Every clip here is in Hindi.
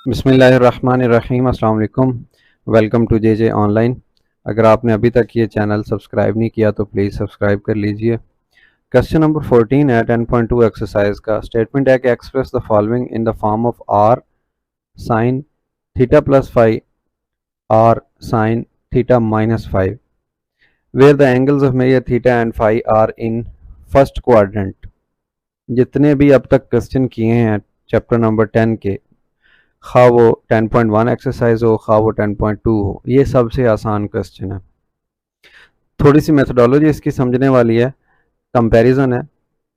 बिस्मिल्लाहिर्रहमानिर्रहीम। अस्सलाम वालेकुम। Welcome to J online. अगर आपने अभी तक ये चैनल सब्सक्राइब नहीं किया तो प्लीज़ सब्सक्राइब कर लीजिए। क्वेश्चन नंबर 14 है 10.2 एक्सरसाइज का। स्टेटमेंट है कि express the following in the form of R sine theta plus five R sine theta minus five where the angles of measure theta and five are in first quadrant. जितने भी अब तक क्वेश्चन किए हैं चैप्टर नंबर 10 के, खा वो 10.1 एक्सरसाइज हो खा वो 10.2 हो, ये सबसे आसान क्वेश्चन है। थोड़ी सी मेथोडोलॉजी इसकी समझने वाली है, कंपैरिजन है,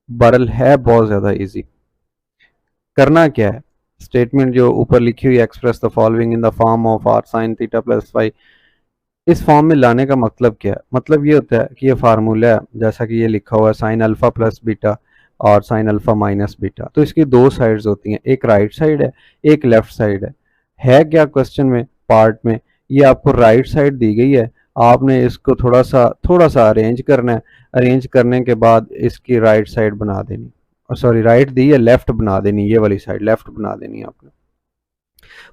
बरल है बहुत ज़्यादा इजी। करना क्या है, स्टेटमेंट जो ऊपर लिखी हुई express the following in the form of R sine theta plus five, इस फॉर्म में लाने का मतलब क्या है? मतलब ये होता है कि ये फार्मूला है, जैसा कि ये लिखा हुआ है साइन अल्फा प्लस बीटा और साइन अल्फा माइनस बीटा, तो इसकी दो साइड्स होती हैं, एक राइट साइड है एक लेफ्ट साइड है क्या क्वेश्चन में पार्ट में? ये आपको राइट साइड दी गई है, आपने इसको थोड़ा सा अरेंज करना है। अरेंज करने के बाद इसकी राइट साइड बना देनी, सॉरी राइट दी है, लेफ्ट बना देनी, ये वाली साइड लेफ्ट बना देनी है आपने।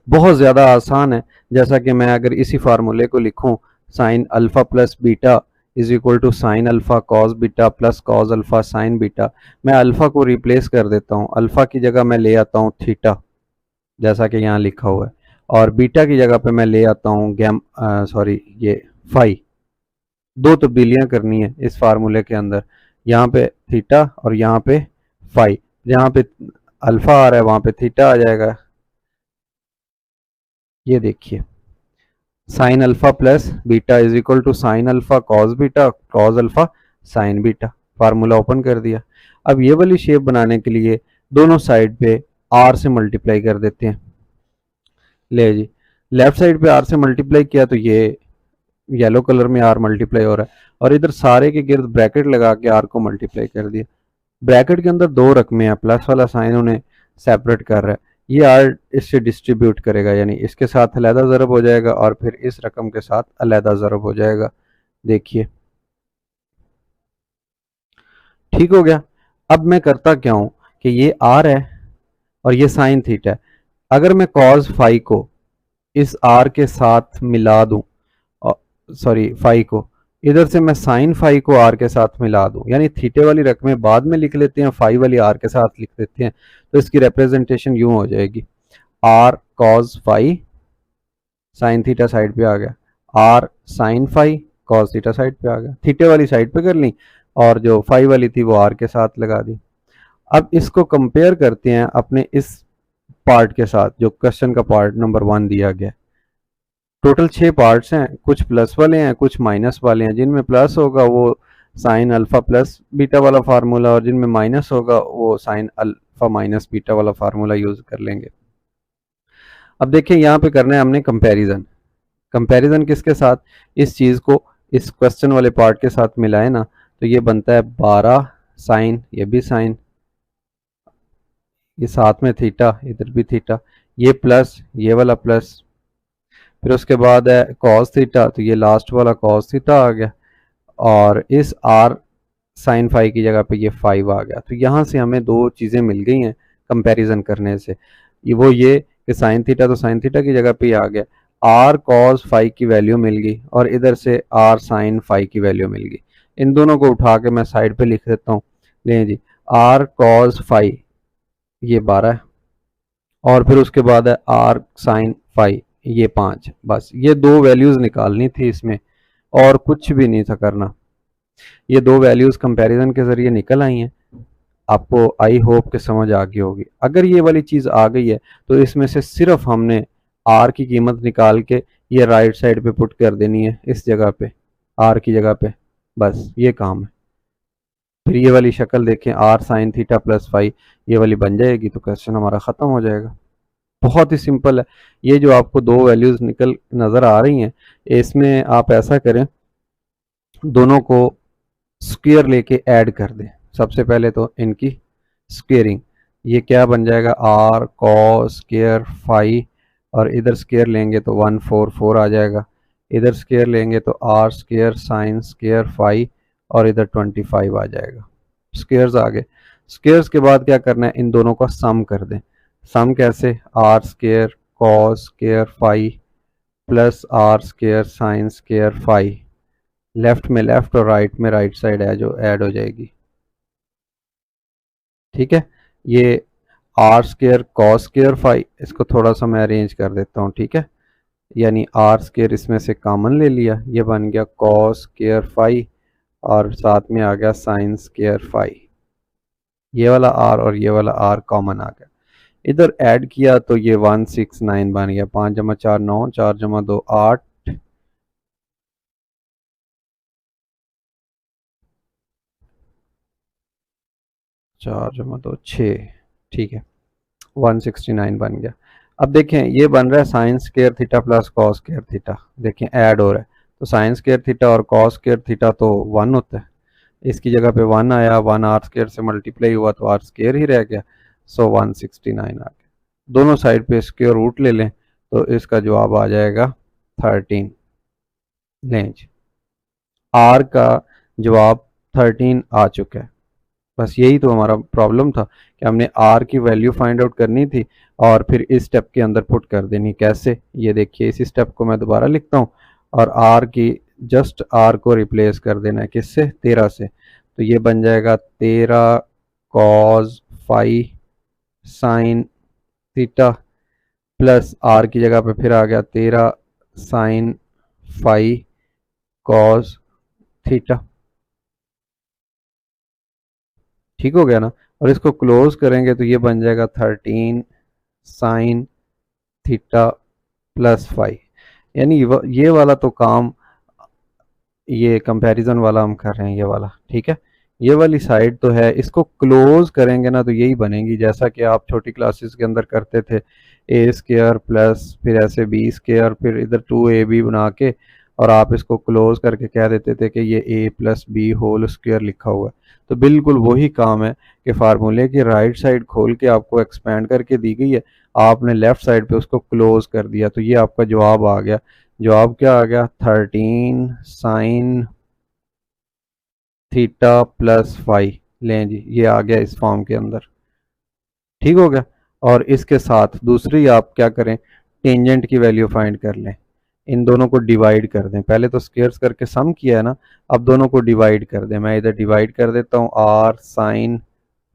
बहुत ज़्यादा आसान है। जैसा कि मैं अगर इसी फार्मूले को लिखूं, sine alpha plus beta is equal to sine alpha cos beta plus cos alpha sine beta, मैं अल्फा को रिप्लेस कर देता हूँ, अल्फा की जगह मैं ले आता हूँ थीटा, जैसा कि यहाँ लिखा हुआ है, और बीटा की जगह पे मैं ले आता हूँ ये फाई। दो तब्दीलियां करनी है इस फार्मूले के अंदर, यहाँ पे थीटा और यहाँ पे फाई। जहाँ पे अल्फा आ रहा है वहाँ पे थीटा आ जाएगा। ये देखिए, sine alpha plus beta is equal to sine alpha cos beta cos alpha sine beta. Formula open कर दिया। अब ये वाली शेप बनाने के लिए दोनों साइड पे आर से मल्टीप्लाई कर देते हैं। ले जी, लेफ्ट साइड पे आर से मल्टीप्लाई किया तो ये येलो कलर में आर मल्टीप्लाई हो रहा है, और इधर सारे के गिर्द ब्रैकेट लगा के आर को मल्टीप्लाई कर दिया। ब्रैकेट के अंदर दो रकमें हैं, प्लस वाला साइन उन्हें सेपरेट कर रहा है, ये आर इससे डिस्ट्रीब्यूट करेगा, यानी इसके साथ अलहदा ज़रब हो जाएगा और फिर इस रकम के साथ अलहदा ज़रब हो जाएगा। देखिए ठीक हो गया। अब मैं करता क्या हूँ कि ये आर है और ये साइन थीटा है, अगर मैं कॉस फाई को इस आर के साथ मिला दूं, सॉरी फाई को इधर से मैं साइन फाई को आर के साथ मिला दूं, यानी थीटे वाली रकमें बाद में लिख लेते हैं, फाई वाली आर के साथ लिख देते हैं, तो इसकी रिप्रेजेंटेशन यूं हो जाएगी, R cos phi sine theta side पे आ गया, R sine phi cos theta side पे आ गया, थीटे वाली साइड पे कर ली और जो फाई वाली थी वो आर के साथ लगा दी। अब इसको कंपेयर करते हैं अपने इस पार्ट के साथ जो क्वेश्चन का पार्ट नंबर 1 दिया गया। टोटल 6 पार्ट्स हैं, कुछ प्लस वाले हैं कुछ माइनस वाले हैं, जिनमें प्लस होगा वो साइन अल्फा प्लस बीटा वाला फार्मूला, और जिनमें माइनस होगा वो साइन अल्फा माइनस बीटा वाला फार्मूला यूज कर लेंगे। अब देखिए यहाँ पे करना है हमने कंपैरिजन। कंपैरिजन किसके साथ? इस चीज़ को इस क्वेश्चन वाले पार्ट के साथ मिलाए ना, तो ये बनता है 12 साइन, ये भी साइन, ये साथ में थीटा, इधर भी थीटा, ये प्लस ये वाला प्लस, फिर उसके बाद है कॉस थीटा, तो ये लास्ट वाला कॉस थीटा आ गया, और इस आर साइन फाई की जगह पे ये 5 आ गया। तो यहाँ से हमें दो चीज़ें मिल गई हैं कंपैरिजन करने से, ये कि साइन थीटा तो साइन थीटा की जगह पे ही आ गया, आर कॉस फाई की वैल्यू मिल गई और इधर से आर साइन फाई की वैल्यू मिल गई। इन दोनों को उठा के मैं साइड पे लिख देता हूँ। लें जी, आर कॉस फाई ये 12 है, और फिर उसके बाद है आर साइन फाई ये 5। बस ये दो वैल्यूज़ निकालनी थी इसमें, और कुछ भी नहीं था करना। ये दो वैल्यूज़ कंपैरिजन के ज़रिए निकल आई हैं। आपको आई होप के समझ आ गई होगी। अगर ये वाली चीज़ आ गई है तो इसमें से सिर्फ हमने आर की कीमत निकाल के ये राइट साइड पे पुट कर देनी है, इस जगह पे आर की जगह पे, बस ये काम है। फिर ये वाली शक्ल देखें, R sine theta plus five, ये वाली बन जाएगी तो क्वेश्चन हमारा ख़त्म हो जाएगा। बहुत ही सिंपल है। ये जो आपको दो वैल्यूज़ निकल नज़र आ रही हैं, इसमें आप ऐसा करें, दोनों को स्क्वायर लेके ऐड कर दें। सबसे पहले तो इनकी स्क्वेयरिंग, ये क्या बन जाएगा, आर कॉस स्क्वायर फाइव, और इधर स्क्वायर लेंगे तो 144 आ जाएगा, इधर स्क्वायर लेंगे तो R square sine square five, और इधर 25 आ जाएगा। स्क्वायर्स आ गए। स्क्वायर्स के बाद क्या करना है, इन दोनों का सम कर दें। सम कैसे, R square cos square phi plus R square sine square phi. Left में लेफ्ट और राइट में राइट साइड है जो ऐड हो जाएगी। ठीक है, ये R square cos square phi, इसको थोड़ा सा मैं अरेंज कर देता हूँ। ठीक है, यानी आर स्क्वायर इसमें से कॉमन ले लिया, ये बन गया कॉस स्क्वायर फाई और साथ में आ गया साइन स्क्वायर फाई। ये वाला आर और ये वाला आर कॉमन आ गया, इधर ऐड किया तो ये 169 बन गया। 5 जमा 4 9, 4 जमा 2 8, 4 जमा 2 6। ठीक है, 169 बन गया। अब देखें ये बन रहा है sine square theta plus cos square theta, देखें ऐड हो रहा है। तो साइन स्क्वायर थीटा और कॉस स्क्वायर थीटा तो 1 होता है, इसकी जगह पे 1 आया, 1 आर स्क्वायर से मल्टीप्लाई हुआ तो आर स्क्वायर ही रह गया। सो 169 आ गया। दोनों साइड पे स्क्वायर रूट ले लें तो इसका जवाब आ जाएगा 13। लें जी, आर का जवाब 13 आ चुका है। बस यही तो हमारा प्रॉब्लम था कि हमने आर की वैल्यू फाइंड आउट करनी थी और फिर इस स्टेप के अंदर पुट कर देनी। कैसे, ये देखिए इसी स्टेप को मैं दोबारा लिखता हूँ और आर की जस्ट आर को रिप्लेस कर देना है किससे, 13 से। तो ये बन जाएगा 13 cos phi sine theta plus R की जगह पे फिर आ गया 13 साइन फाई कॉस थीटा। ठीक हो गया ना, और इसको क्लोज करेंगे तो ये बन जाएगा 13 साइन थीटा प्लस फाई। यानी ये वाला तो काम, ये कंपैरिजन वाला हम कर रहे हैं, ये वाला। ठीक है, ये वाली साइड तो है, इसको क्लोज करेंगे ना तो यही बनेगी जैसा कि आप छोटी क्लासेस के अंदर करते थे, ए स्क्वायर प्लस फिर ऐसे बी स्क्वायर फिर इधर 2ab बना के और आप इसको क्लोज करके कह देते थे कि ये a plus B whole square लिखा हुआ है। तो बिल्कुल वही काम है कि फार्मूले की राइट साइड खोल के आपको एक्सपेंड करके दी गई है, आपने लेफ्ट साइड पे उसको क्लोज कर दिया, तो ये आपका जवाब आ गया। जवाब क्या आ गया, 13 साइन थीटा प्लस फाई। लें जी, ये आ गया इस फॉर्म के अंदर। ठीक हो गया, और इसके साथ दूसरी आप क्या करें, टेंजेंट की वैल्यू फाइंड कर लें। इन दोनों को डिवाइड कर दें, पहले तो स्क्वायर्स करके सम किया है ना, अब दोनों को डिवाइड कर दें। मैं इधर डिवाइड कर देता हूँ, आर साइन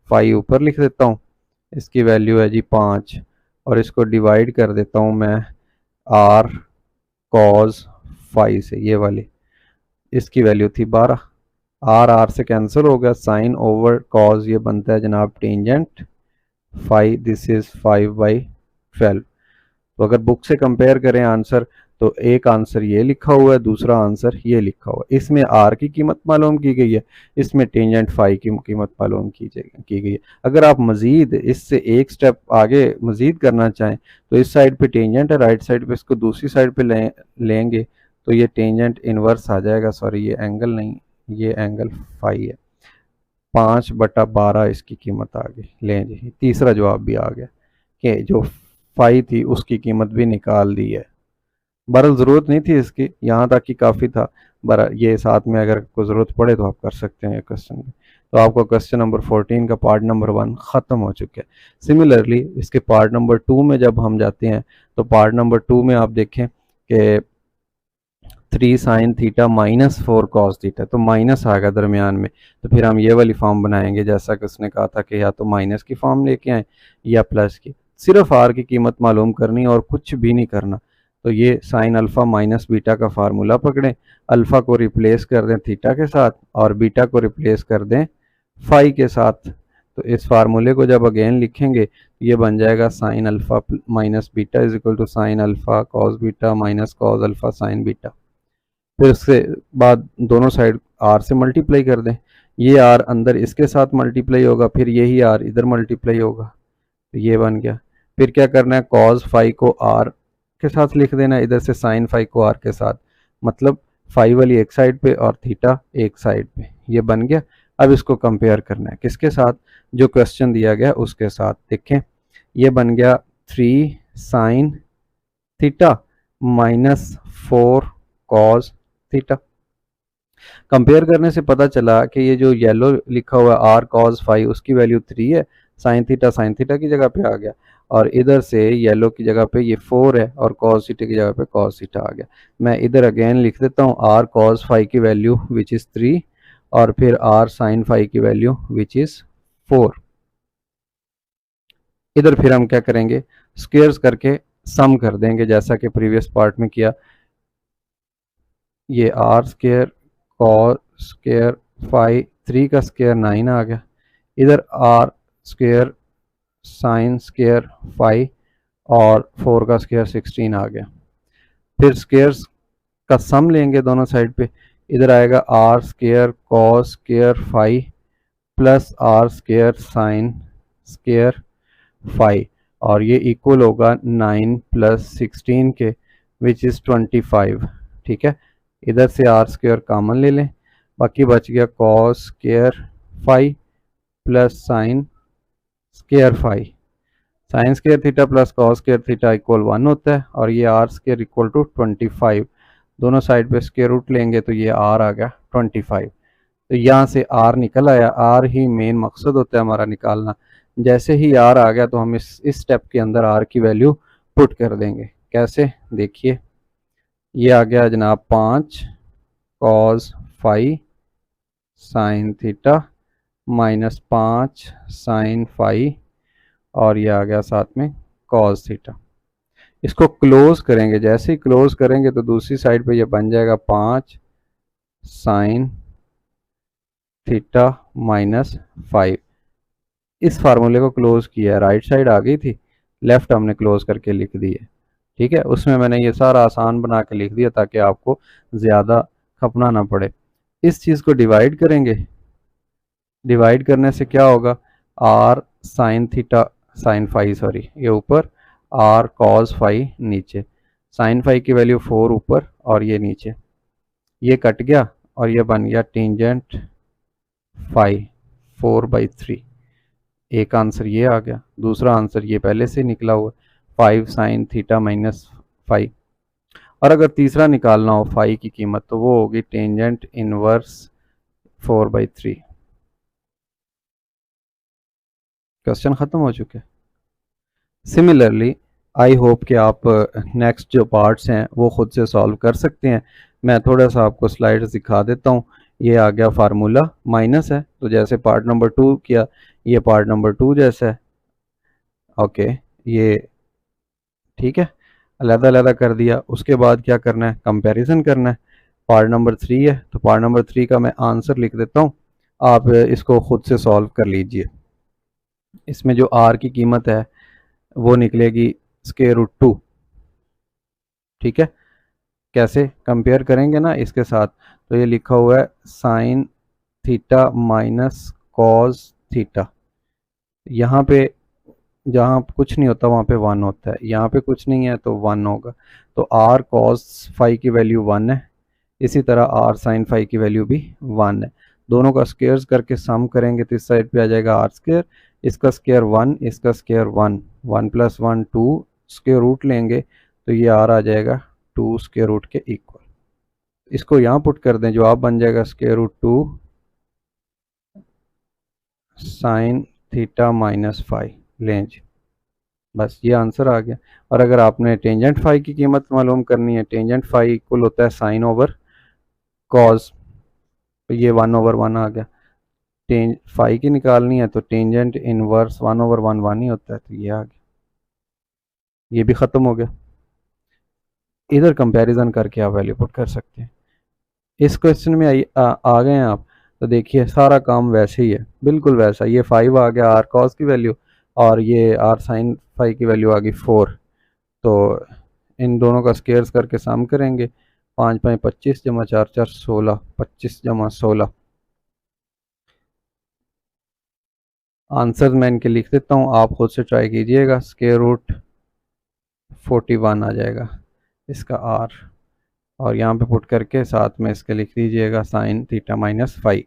फाई ऊपर लिख देता हूँ, इसकी वैल्यू है जी 5, और इसको डिवाइड कर देता हूँ मैं आर कॉज फाई से, ये वाली इसकी वैल्यू थी 12। आर आर से कैंसिल हो गया, साइन ओवर कॉज ये बनता है जनाब टेंजेंट फाई, दिस इज 5/12। तो अगर बुक से कंपेयर करें आंसर तो एक आंसर ये लिखा हुआ है, दूसरा आंसर ये लिखा हुआ है। इसमें आर की कीमत मालूम की गई है, इसमें टेंजेंट फाई की कीमत मालूम की गई है। अगर आप मजीद इससे एक स्टेप आगे मजीद करना चाहें तो इस साइड पे टेंजेंट है, राइट साइड पे इसको दूसरी साइड पे लेंगे तो ये टेंजेंट इनवर्स आ जाएगा। सॉरी, ये एंगल नहीं, ये एंगल फाई है। 5/12 इसकी कीमत आ गई। लें जी, तीसरा जवाब भी आ गया कि जो फाई थी उसकी कीमत भी निकाल दी है। बहरहाल ज़रूरत नहीं थी इसकी, यहाँ तक कि काफ़ी था। बहरहाल ये साथ में अगर आपको ज़रूरत पड़े तो आप कर सकते हैं क्वेश्चन में। तो आपका क्वेश्चन नंबर 14 का पार्ट नंबर 1 ख़त्म हो चुका है। सिमिलरली इसके पार्ट नंबर 2 में जब हम जाते हैं तो पार्ट नंबर 2 में आप देखें कि 3 sign theta minus 4 cos theta, तो माइनस आ गया दरमियान में, तो फिर हम ये वाली फॉर्म बनाएंगे जैसा कि उसने कहा था कि या तो माइनस की फॉर्म लेके आए या प्लस की। सिर्फ आर की कीमत मालूम करनी और कुछ भी नहीं करना। तो ये साइन अल्फ़ा माइनस बीटा का फार्मूला पकड़ें, अल्फ़ा को रिप्लेस कर दें थीटा के साथ और बीटा को रिप्लेस कर दें फाई के साथ। तो इस फार्मूले को जब अगेन लिखेंगे तो ये बन जाएगा sine alpha minus beta is equal to sine alpha cos beta minus cos alpha sine beta. फिर उसके बाद दोनों साइड आर से मल्टीप्लाई कर दें, ये आर अंदर इसके साथ मल्टीप्लाई होगा, फिर यही आर इधर मल्टीप्लाई होगा, तो ये बन गया। फिर क्या करना है, कॉस फाई को आर के साथ लिख देना, इधर से साइन फाई को आर के साथ, मतलब फाई वाली एक साइड पे और थीटा एक साइड पे, ये बन गया। अब इसको कंपेयर करना है किसके साथ, जो क्वेश्चन दिया गया उसके साथ। देखें ये बन गया 3 sign theta minus 4 cos theta. Compare करने से पता चला कि ये जो येलो लिखा हुआ है आर कॉस फाई उसकी वैल्यू 3 है, साइन थीटा की जगह पे आ गया, और इधर से येलो की जगह पे ये 4 है और कॉस थीटा की जगह पे कॉस थीटा आ गया। मैं इधर अगेन लिख देता हूँ आर कॉस फाई की वैल्यू विच इज़ 3 और फिर आर साइन फाई की वैल्यू विच इज़ 4। इधर फिर हम क्या करेंगे, स्क्वेयर्स करके सम कर देंगे जैसा कि प्रीवियस पार्ट में किया। ये R square cos square phi 3 का स्क्वेयर 9 आ गया, इधर R square sine square phi और 4 का स्क्वेयर 16 आ गया। फिर स्क्वेयर्स का सम लेंगे दोनों साइड पे, इधर आएगा R square cos square phi plus R square sine square phi, और ये इक्वल होगा 9 प्लस 16 के विच इज़ 25। ठीक है, इधर से आर स्क्वेयर कॉमन ले लें, बाकी बच गया cos square phi plus sine square phi. Sine square theta plus cos square theta equal 1 होता है, और ये आर स्क्वेयर इक्वल टू 25। दोनों साइड पे स्क्वेयर रूट लेंगे तो ये आर आ गया 25। तो यहाँ से आर निकल आया, आर ही मेन मकसद होता है हमारा निकालना। जैसे ही आर आ गया तो हम इस स्टेप के अंदर आर की वैल्यू पुट कर देंगे। कैसे, देखिए ये आ गया जनाब 5 cos phi sine theta minus 5 sine phi, और ये आ गया साथ में कॉस थीटा। इसको क्लोज करेंगे, जैसे ही क्लोज करेंगे तो दूसरी साइड पे ये बन जाएगा 5 साइन थीटा माइनस 5। इस फार्मूले को क्लोज किया है, राइट साइड आ गई थी, लेफ्ट हमने क्लोज करके लिख दी है। ठीक है, उसमें मैंने ये सारा आसान बना के लिख दिया ताकि आपको ज़्यादा खपना ना पड़े। इस चीज़ को डिवाइड करेंगे, डिवाइड करने से क्या होगा, R sine theta sine phi sorry ये ऊपर, आर कॉस फाई नीचे, साइन फाई की वैल्यू 4 ऊपर और ये नीचे, ये कट गया और ये बन गया टेंजेंट फाई 4/3। एक आंसर ये आ गया, दूसरा आंसर ये पहले से निकला हुआ 5 साइन थीटा माइनस फाई। और अगर तीसरा निकालना हो फाई की कीमत तो वो होगी टेंजेंट इनवर्स 4/3। क्वेश्चन खत्म हो चुके हैं। सिमिलरली आई होप कि आप नेक्स्ट जो पार्ट्स हैं वो खुद से सॉल्व कर सकते हैं। मैं थोड़ा सा आपको स्लाइड्स दिखा देता हूँ। ये आ गया फार्मूला माइनस है, तो जैसे पार्ट नंबर 2 किया ये पार्ट नंबर 2 जैसा है। ओके, ये ठीक है, अलग-अलग कर दिया। उसके बाद क्या करना है, कंपैरिजन करना है। पार्ट नंबर 3 है तो पार्ट नंबर 3 का मैं आंसर लिख देता हूँ, आप इसको खुद से सॉल्व कर लीजिए। इसमें जो आर की कीमत है वो निकलेगी स्क्वायर रूट 2। ठीक है, कैसे कंपेयर करेंगे ना इसके साथ, तो ये लिखा हुआ है sign theta minus cos theta. यहाँ पे जहाँ कुछ नहीं होता वहाँ पे 1 होता है, यहाँ पे कुछ नहीं है तो 1 होगा। तो आर कॉस फाई की वैल्यू 1 है, इसी तरह आर साइन फाई की वैल्यू भी 1 है। दोनों का स्क्वेयर्स करके सम करेंगे तो इस साइड पे आ जाएगा आर स्क्वेयर, इसका स्क्वेयर 1, इसका स्क्वेयर 1, 1 प्लस 1 2, स्क्वेयर रूट लेंगे तो ये आर आ जाएगा 2 स्क्वेयर रूट के इक्वल। इसको यहाँ पुट कर दें, जवाब बन जाएगा square root 2 sine theta minus phi लें जी। बस ये आंसर आ गया। और अगर आपने टेंजेंट फाई की कीमत मालूम करनी है, टेंजेंट फाई इक्वल होता है साइन ओवर कॉस, तो ये 1/1 आ गया। टेंज फाई की निकालनी है तो टेंजेंट इनवर्स 1/1 1 ही होता है, तो ये आ गया, ये भी ख़त्म हो गया। इधर कंपैरिजन करके आप वैल्यू पुट कर सकते हैं। इस क्वेश्चन में आ गए हैं आप, तो देखिए सारा काम वैसे ही है, बिल्कुल वैसा। ये 5 आ गया आर कॉस की वैल्यू, और ये आर साइन फाई की वैल्यू आ गई 4। तो इन दोनों का स्क्वेयर्स करके सम करेंगे, 5 5 25 जमा 4 4 16, 25 जमा 16। आंसर मैं इनके लिख देता हूँ, आप खुद से ट्राई कीजिएगा। स्क्वेयर रूट 41 आ जाएगा इसका आर, और यहाँ पे पुट करके साथ में इसके लिख दीजिएगा साइन थीटा माइनस फाई।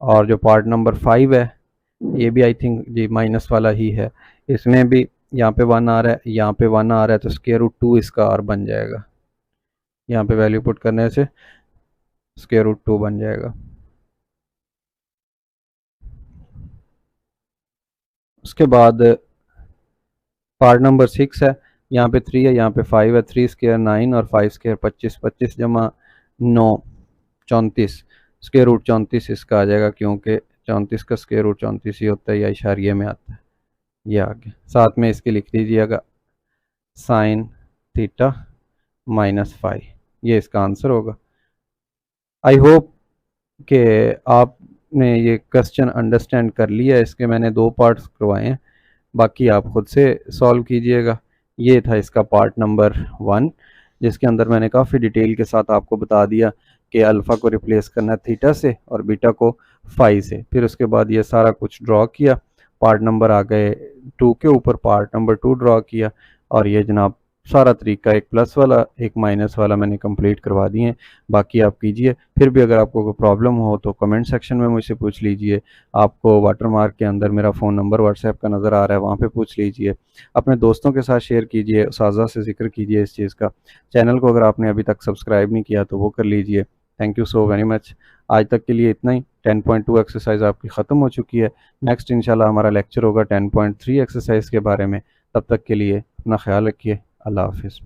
और जो पार्ट नंबर 5 है ये भी आई थिंक जी माइनस वाला ही है, इसमें भी यहाँ पे 1 आ रहा है, यहाँ पे 1 आ रहा है, तो स्क्वेयर रूट 2 इसका आर बन जाएगा। यहाँ पे वैल्यू पुट करने से स्क्वेयर रूट 2 बन जाएगा। उसके बाद पार्ट नंबर 6 है, यहाँ पे 3 है, यहाँ पे 5 है, 3 स्क्वायर 9 और 5 स्क्वायर 25, 25 जमा 9 34, स्क्वायर रूट 34 इसका आ जाएगा, क्योंकि 34 का स्क्वायर रूट 34 ही होता है या इशारिये में आता है। ये आ गया, साथ में इसके लिख दीजिएगा साइन थीटा -5, ये इसका आंसर होगा। आई होप कि आपने ये क्वेश्चन अंडरस्टैंड कर लिया। इसके मैंने 2 पार्ट्स करवाए हैं, बाकी आप खुद से सॉल्व कीजिएगा। ये था इसका पार्ट नंबर 1, जिसके अंदर मैंने काफ़ी डिटेल के साथ आपको बता दिया कि अल्फ़ा को रिप्लेस करना है थीटा से और बीटा को फाई से। फिर उसके बाद ये सारा कुछ ड्रॉ किया, पार्ट नंबर आ गए 2 के ऊपर पार्ट नंबर 2 ड्रॉ किया, और ये जनाब सारा तरीका एक प्लस वाला एक माइनस वाला मैंने कंप्लीट करवा दिए हैं। बाकी आप कीजिए। फिर भी अगर आपको कोई प्रॉब्लम हो तो कमेंट सेक्शन में मुझसे पूछ लीजिए। आपको वाटरमार्क के अंदर मेरा फ़ोन नंबर व्हाट्सएप का नज़र आ रहा है, वहाँ पे पूछ लीजिए। अपने दोस्तों के साथ शेयर कीजिए, उस्ताज़ा से जिक्र कीजिए इस चीज़ का। चैनल को अगर आपने अभी तक सब्सक्राइब नहीं किया तो वो कर लीजिए। Thank you so very much. आज तक के लिए इतना ही। 10.2 एक्सरसाइज आपकी ख़त्म हो चुकी है। नेक्स्ट इंशाल्लाह हमारा लेक्चर होगा 10.3 एक्सरसाइज के बारे में। तब तक के लिए अपना ख्याल रखिए। अल्लाह हाफिज़।